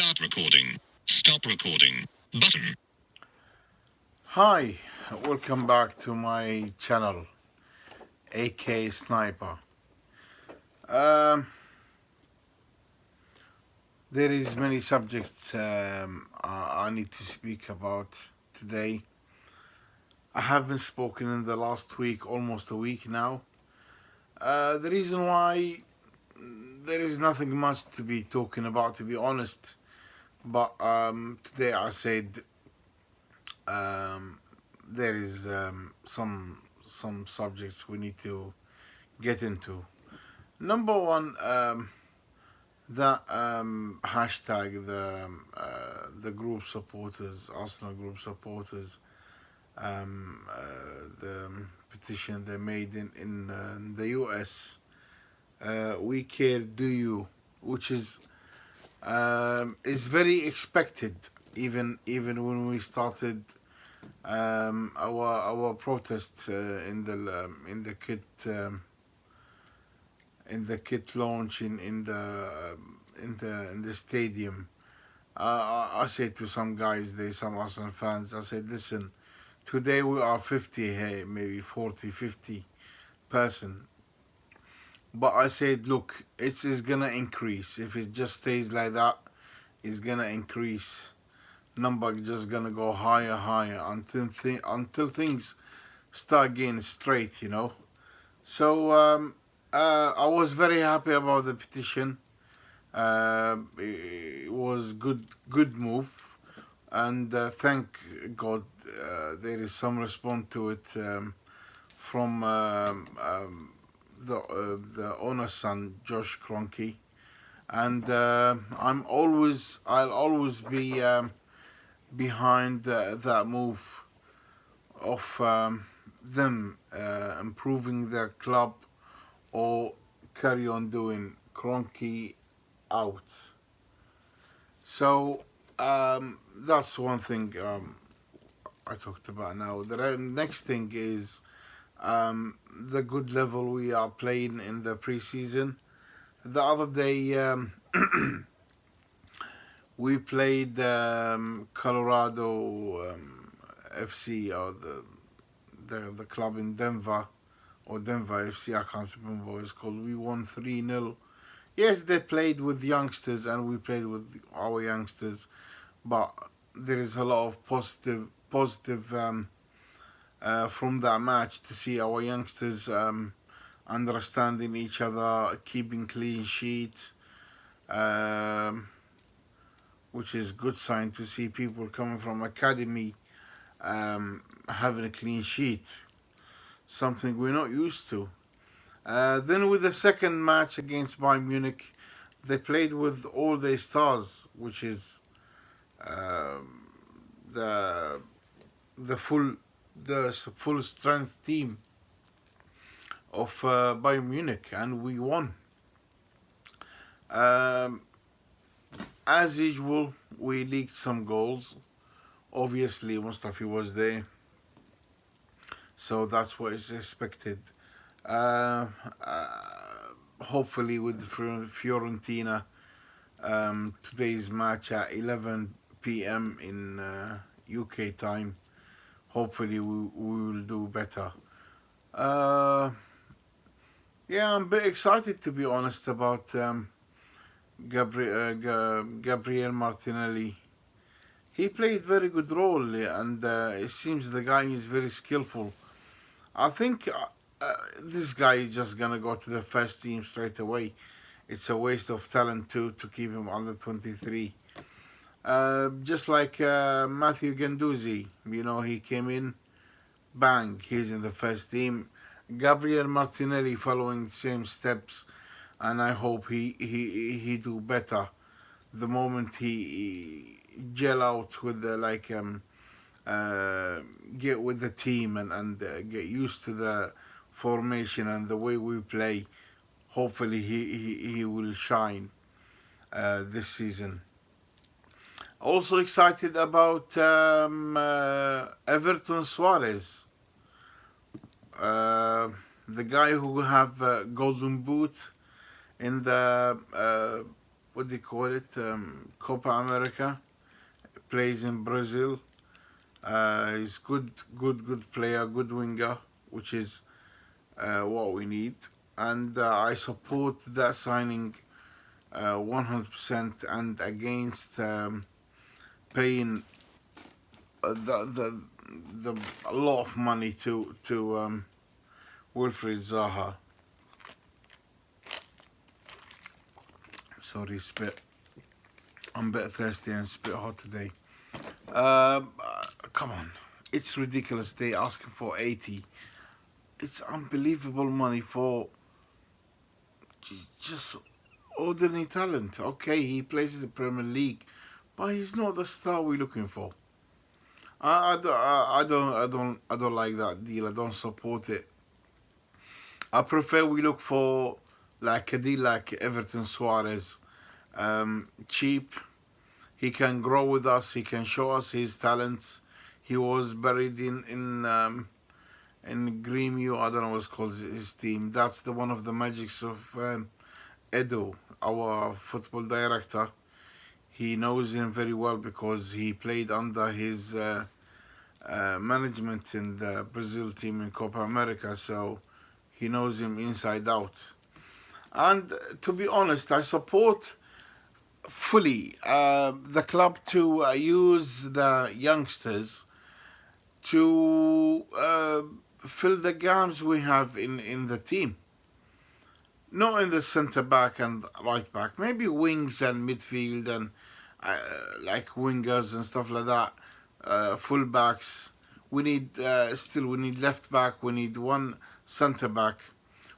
Start recording. Stop recording. Button. Hi, welcome back to my channel, Ak.sniper. There is many subjects I need to speak about today. I haven't spoken in the last week, almost a week now. The reason why there is nothing much to be talking about, to be honest. But today I said there is some subjects we need to get into. Number one, that hashtag, the group supporters, Arsenal group supporters, the petition they made in the US. We care, do you? Which is very expected. Even when we started our protest in the kit. In the kit launch in the stadium, I said to some guys, there, some Arsenal fans, I said, listen, today we are 50 here, maybe 40, 50 person. But I said, look, it's gonna increase. If it just stays like that, it's gonna increase. Number just gonna go higher until things start getting straight, So I was very happy about the petition. It was good move, and thank God there is some response to it from the owner's son, Josh Kroenke, and I'll always be behind that move of them improving their club or carry on doing Kroenke out. So that's one thing I talked about. Now the next thing is the good level we are playing in the preseason. The other day we played Colorado FC, or the club in Denver, or Denver FC, I can't remember what it's called. We won 3-0. Yes, they played with youngsters and we played with our youngsters, but there is a lot of positive from that match, to see our youngsters understanding each other, keeping clean sheets, which is good sign to see people coming from academy having a clean sheet, something we're not used to. Then with the second match against Bayern Munich, they played with all their stars, which is the full strength team of Bayern Munich, and we won. As usual, we leaked some goals. Obviously, Mustafi was there, so that's what is expected. Hopefully with Fiorentina, today's match at 11 p.m. in UK time, hopefully we will do better. Yeah, I'm a bit excited, to be honest, about Gabriel Martinelli. He played very good role, and it seems the guy is very skillful. I think this guy is just gonna go to the first team straight away. It's a waste of talent to keep him under 23. Just like Matthew Guendouzi, he came in, bang, he's in the first team. Gabriel Martinelli following the same steps, and I hope he do better the moment he gel out with the get with the team and get used to the formation and the way we play. Hopefully he will shine this season. Also excited about Everton Suarez, the guy who have Golden Boot in the what do you call it? Copa America. Plays in Brazil. He's good player, good winger, which is what we need. And I support that signing 100% and against paying the a lot of money to Wilfried Zaha. Sorry, spit. I'm a bit thirsty and it's a bit hot today. Come on, it's ridiculous. They asking for 80. It's unbelievable money for just ordinary talent. Okay, he plays in the Premier League, but he's not the star we're looking for. I don't like that deal. I don't support it. I prefer we look for like a deal like Everton Suarez, cheap. He can grow with us. He can show us his talents. He was buried in Grêmio. I don't know what's called his team. That's the one of the magics of Edo, our football director. He knows him very well because he played under his management in the Brazil team in Copa America. So he knows him inside out. And to be honest, I support fully the club to use the youngsters to fill the gaps we have in the team. Not in the centre back and right back, maybe wings and midfield and like wingers and stuff like that. Full backs. We need still we need left back. We need one centre back.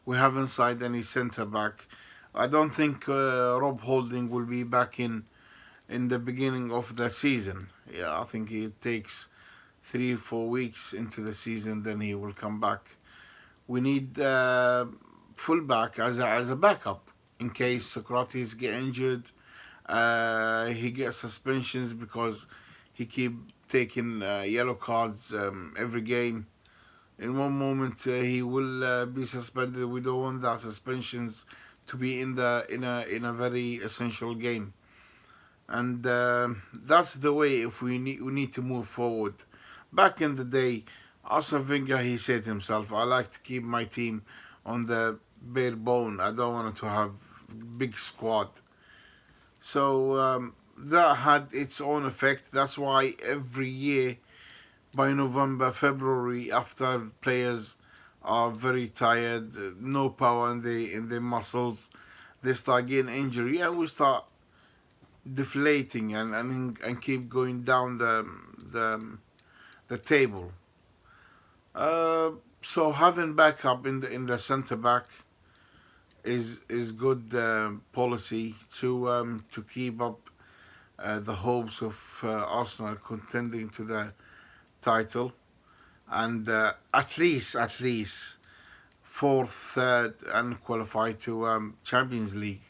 We haven't signed any centre back. I don't think Rob Holding will be back in the beginning of the season. Yeah, I think it takes 3 4 weeks into the season, then he will come back. We need fullback as a backup in case Socrates get injured. He gets suspensions because he keep taking yellow cards every game. In one moment he will be suspended. We don't want that suspensions to be in a very essential game, and that's the way if we need to move forward. Back in the day, Arsene Wenger he said himself, "I like to keep my team on the bare bone. I don't want to have big squad." So that had its own effect. That's why every year by November, February, after players are very tired, no power in their muscles, they start getting injury and we start deflating and keep going down the table. So having backup in the centre back is good policy to keep up the hopes of Arsenal contending to the title and at least fourth, third, and qualify to Champions League.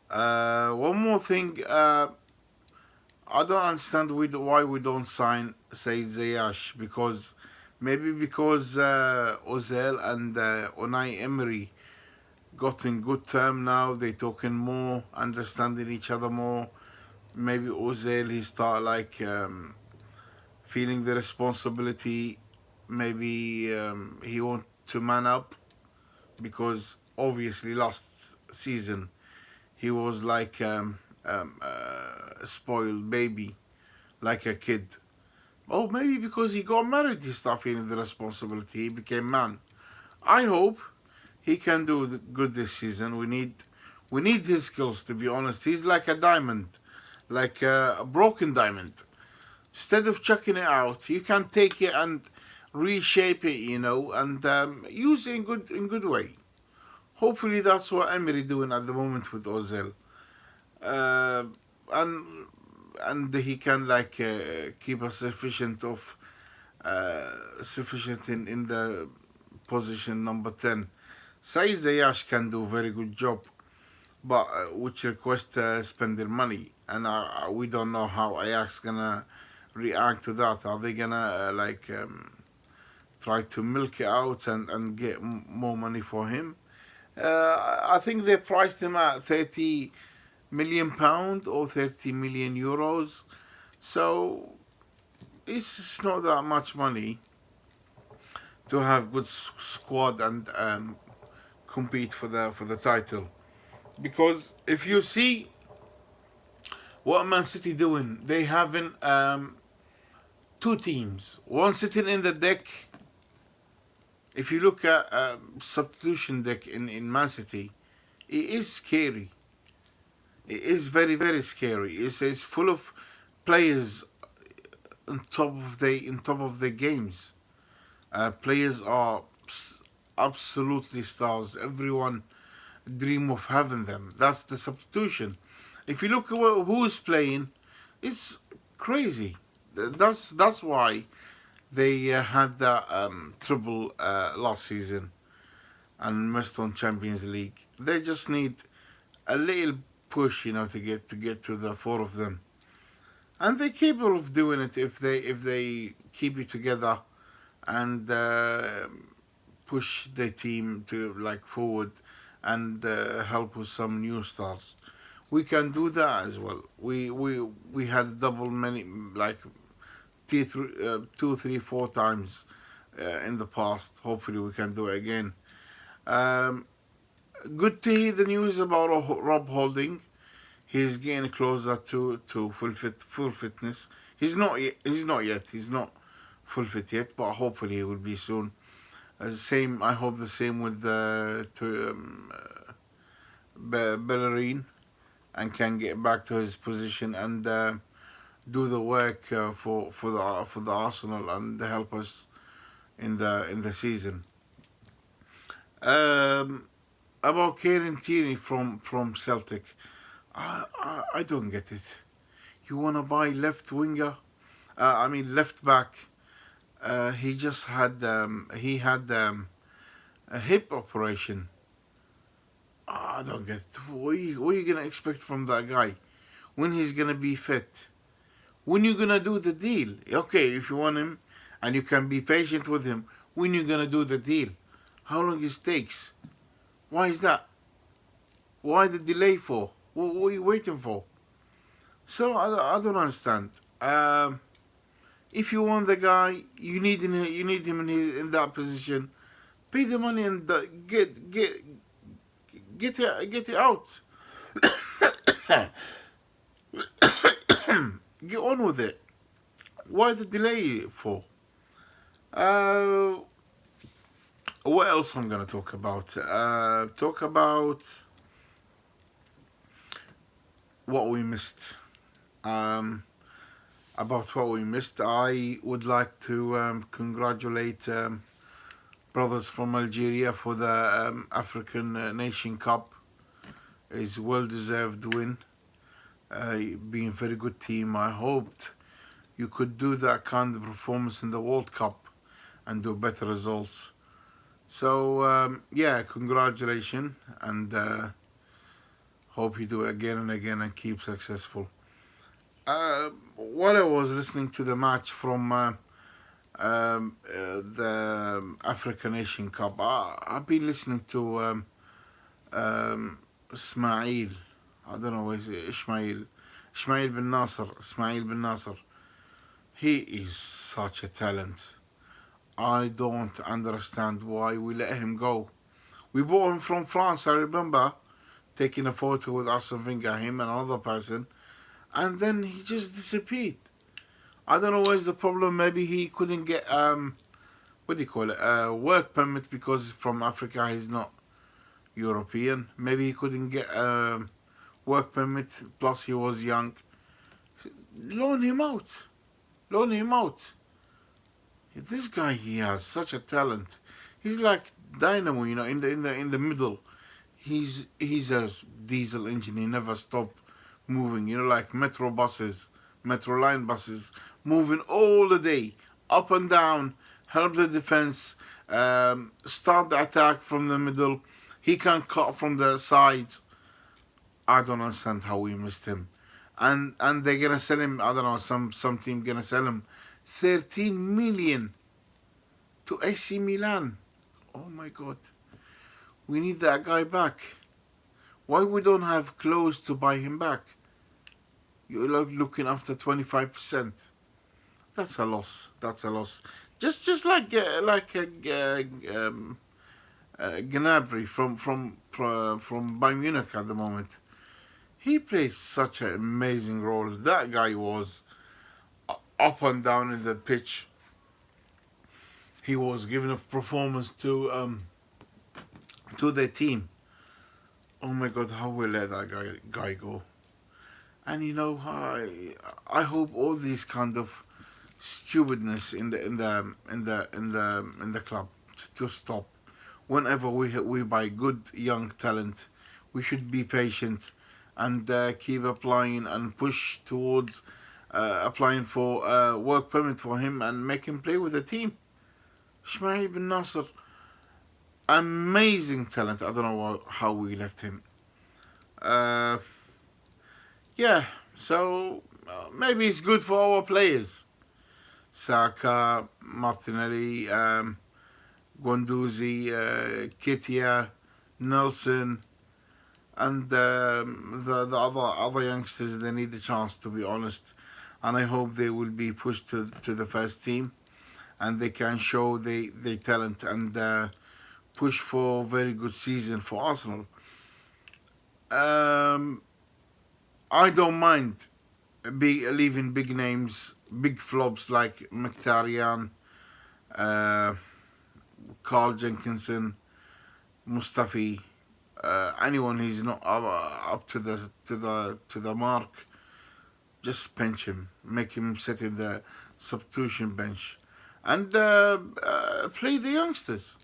One more thing, I don't understand why we don't sign Said Zayash because maybe because Ozil and Unai Emery got in good term now. They talking more, understanding each other more. Maybe Ozil he start like feeling the responsibility. Maybe he want to man up because obviously last season he was like a spoiled baby, like a kid. Oh, maybe because he got married, he started feeling the responsibility. He became man. I hope he can do good this season. We need his skills. To be honest, he's like a diamond, like a broken diamond. Instead of chucking it out, you can take it and reshape it, and use it in good way. Hopefully, that's what Emery doing at the moment with Ozil, uh, and and he can like keep us sufficient in the position number 10. Said Zayash can do very good job, but which request spending money, and we don't know how Ajax gonna react to that. Are they gonna try to milk it out and get more money for him? I think they priced him at £30 million or 30 million euros. So it's not that much money to have good squad and compete for the title. Because if you see what Man City doing, they having two teams, one sitting in the deck. If you look at substitution deck in Man City, it is scary. It is very scary. It's full of players on top of the games. Players are absolutely stars. Everyone dream of having them. That's the substitution. If you look at who's playing, it's crazy. That's why they had that triple last season and missed on Champions League. They just need a little push, to get to the four of them, and they're capable of doing it if they keep it together and push the team to like forward and help with some new stars. We can do that as well. We had double many like two, three, four times in the past. Hopefully, we can do it again. Um, Good to hear the news about Rob Holding. He's getting closer to full fitness. He's not yet. He's not yet. He's not full fit yet, but hopefully he will be soon. Same. I hope the same with Bellerin, and can get back to his position and do the work for the Arsenal and help us in the season. Um, about Kieran Tierney from Celtic, I don't get it. You wanna buy left winger? I mean left back. He had a hip operation. I don't get it. What are you gonna expect from that guy when he's gonna be fit? When you gonna do the deal? Okay, if you want him, and you can be patient with him. When you gonna do the deal? How long it takes? Why is that? Why the delay for? What are you waiting for? So I don't understand. If you want the guy, you need him in that position. Pay the money and get it out. Get on with it. Why the delay for? Uh, what else I'm gonna talk about? Talk about what we missed. Um, about what we missed, I would like to congratulate brothers from Algeria for the African Nation Cup. It's well deserved win. Being a very good team. I hoped you could do that kind of performance in the World Cup and do better results. So yeah, congratulations, and hope you do it again and again and keep successful. While I was listening to the match from the African Nation Cup, I've been listening to Ismail. I don't know, is it Ismail? Ismail bin Nasser. Ismail bin Nasser. He is such a talent. I don't understand why we let him go. We bought him from France, I remember, taking a photo with Arsene Wenger, him and another person, and then he just disappeared. I don't know what's the problem. Maybe he couldn't get what do you call it, work permit because from Africa he's not European. Maybe he couldn't get work permit. Plus he was young. Loan him out. Loan him out. This guy, he has such a talent. He's like dynamo, in the middle. He's a diesel engine. He never stop moving. Like metro line buses, moving all the day, up and down, help the defense, start the attack from the middle. He can cut from the sides. I don't understand how we missed him. And they're gonna sell him. I don't know. Some team gonna sell him 13 million to AC Milan. Oh my God. We need that guy back. Why we don't have clothes to buy him back? You're looking after 25%. That's a loss. That's a loss. Just Gnabry from Bayern Munich at the moment. He plays such an amazing role. That guy was up and down in the pitch. He was giving a performance to the team. Oh my God, how we let that guy go? And I hope all these kind of stupidness in the club to stop. Whenever we buy good young talent, we should be patient and keep applying and push towards applying for work permit for him and make him play with the team. Ismail bin Nasser, amazing talent. I don't know how we left him. Uh, yeah, so maybe it's good for our players. Saka, Martinelli, Guendouzi, Ketia, Nelson, and the other youngsters. They need a chance, to be honest, and I hope they will be pushed to the first team, and they can show their talent and push for a very good season for Arsenal. Um, I don't mind leaving big names, big flops like Mkhitaryan, uh, Carl Jenkinson, Mustafi, anyone who's not up to the mark, just bench him, make him sit in the substitution bench, and play the youngsters.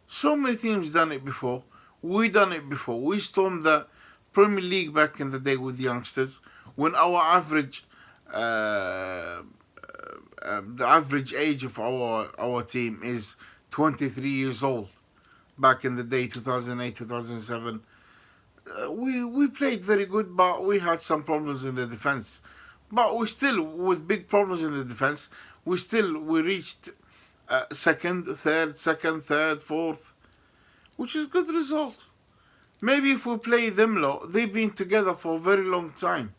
So many teams done it before. We done it before. We stormed the Premier League back in the day with youngsters when our average, the average age of our team is 23 years old. Back in the day, 2008, 2007, we played very good, but we had some problems in the defense. But we still, with big problems in the defense, we reached second, third, fourth, which is good result. Maybe if we play them low, they've been together for a very long time.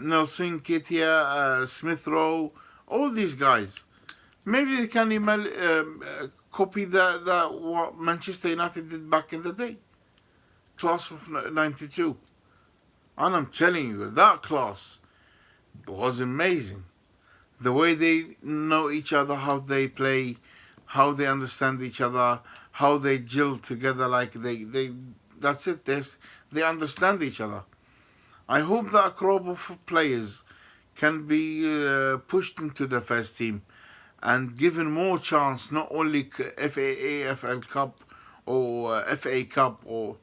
Nelson, Ketia, Smith Rowe, all these guys. Maybe they can copy the what Manchester United did back in the day, class of '92. And I'm telling you, that class was amazing. The way they know each other, how they play, how they understand each other, how they gel together. Like they that's it. They understand each other. I hope that crop of players can be pushed into the first team and given more chance, not only FA Cup or FA Cup or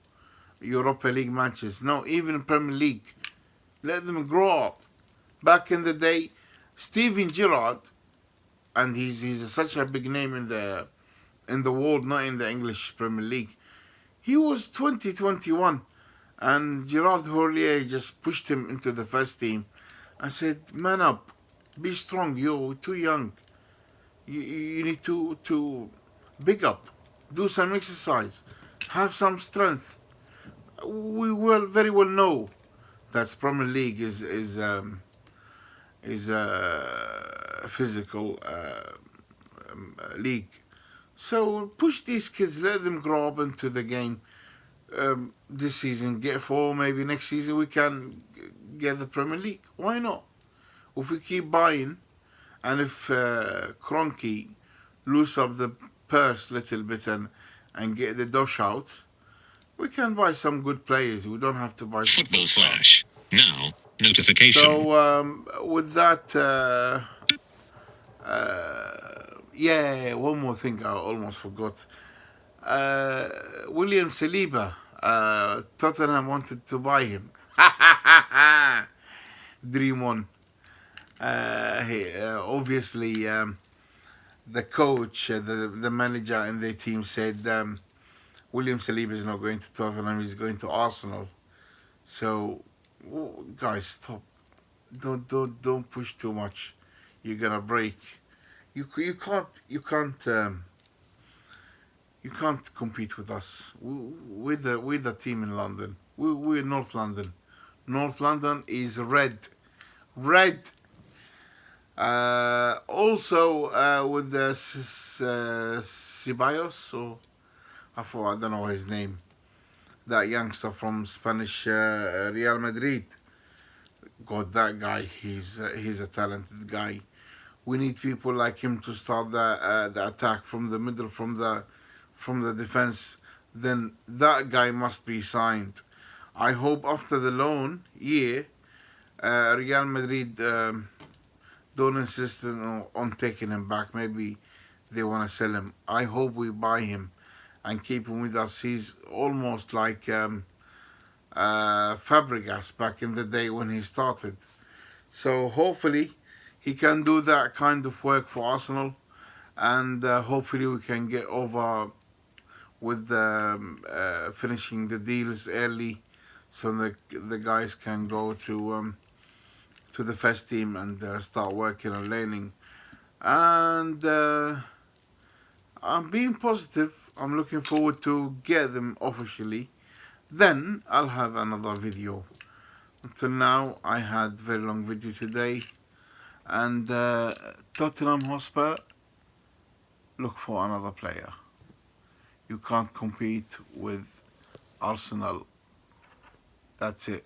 Europa League matches. No, even Premier League. Let them grow up. Back in the day, Steven Gerrard, and he's such a big name in the world, not in the English Premier League. He was 2021, and Gerard Hourlier just pushed him into the first team. I said, "Man up, be strong. You're too young. You need to big up, do some exercise, have some strength." We will very well know that Premier League is a physical league. So push these kids, let them grow up into the game. This season, get four. Maybe next season we can get the Premier League. Why not? If we keep buying, and if Kroenke loose up the purse a little bit and get the dosh out, we can buy some good players. We don't have to buy Football superstars. Flash. Now, notification. So with that, yeah, one more thing I almost forgot. William Saliba, Tottenham wanted to buy him. Dream on. Obviously, the coach, the manager, and the team said William Saliba is not going to Tottenham; he's going to Arsenal. So, guys, stop! Don't push too much. You're gonna break. You can't You can't compete with us. With the team in London. We're North London. North London is red. Red. Also with the Ceballos, or I don't know his name. That youngster from Spanish Real Madrid. God, that guy, he's a talented guy. We need people like him to start the attack from the middle, from the defense. Then that guy must be signed. I hope after the loan year, Real Madrid don't insist on taking him back. Maybe they want to sell him. I hope we buy him and keep him with us. He's almost like Fabregas back in the day when he started. So hopefully he can do that kind of work for Arsenal, and hopefully we can get over with finishing the deals early, so the guys can go to the first team and start working and learning. And I'm being positive. I'm looking forward to get them officially. Then I'll have another video. Until now, I had very long video today. And Tottenham Hotspur, look for another player. You can't compete with Arsenal. That's it.